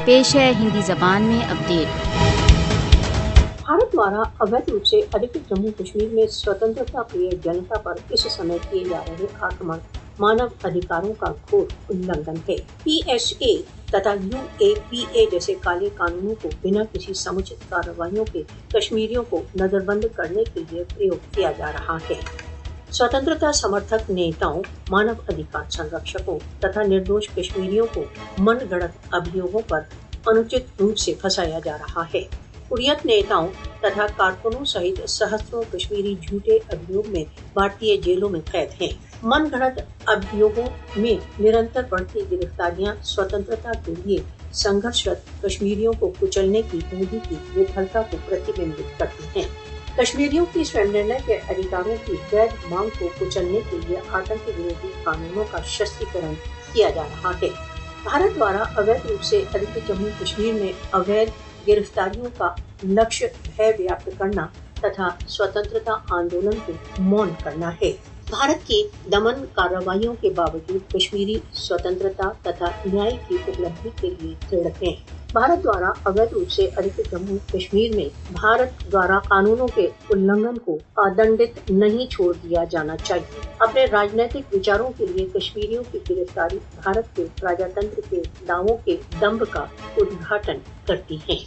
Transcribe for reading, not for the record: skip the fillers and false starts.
पेश है हिंदी जबान में अपडेट। भारत द्वारा अवैध रूप से अधिकृत जम्मू कश्मीर में स्वतंत्रता प्रिय जनता पर इस समय किए जा रहे आक्रमण मानव अधिकारों का घोर उल्लंघन है। PSA तथा UAPA जैसे काले कानूनों को बिना किसी समुचित कार्रवाइयों के कश्मीरियों को नजरबंद करने के लिए प्रयोग किया जा रहा है। स्वतंत्रता समर्थक नेताओं, मानव अधिकार संरक्षकों तथा निर्दोष कश्मीरियों को मनगढ़ंत अभियोगों पर अनुचित रूप से फंसाया जा रहा है। हुर्रियत नेताओं तथा कारकुनों सहित सहस्त्रों कश्मीरी झूठे अभियोग में भारतीय जेलों में कैद हैं। मनगढ़ंत अभियोगों में निरंतर बढ़ती गिरफ्तारियां स्वतंत्रता के लिए संघर्षरत कश्मीरियों को कुचलने की मोदी की विफलता को प्रतिबिंबित करती हैं। कश्मीरियों की स्वयं निर्णय के अधिकारों की वैध मांग को कुचलने के लिए आतंक विरोधी कानूनों का शस्त्रीकरण किया जा रहा है। भारत द्वारा अवैध रूप से अधिकृत जम्मू कश्मीर में अवैध गिरफ्तारियों का लक्ष्य भय व्याप्त करना तथा स्वतंत्रता आंदोलन को मौन करना है। भारत की दमन कार्रवाइयों के बावजूद कश्मीरी स्वतंत्रता तथा न्याय की उपलब्धि के लिए दृढ़ हैं। भारत द्वारा अवैध रूप से अधिकृत जम्मू कश्मीर में भारत द्वारा कानूनों के उल्लंघन को अदंडित नहीं छोड़ दिया जाना चाहिए। अपने राजनीतिक विचारों के लिए कश्मीरियों की गिरफ्तारी भारत के प्रजातंत्र के दावों के दंभ का उद्घाटन करती है।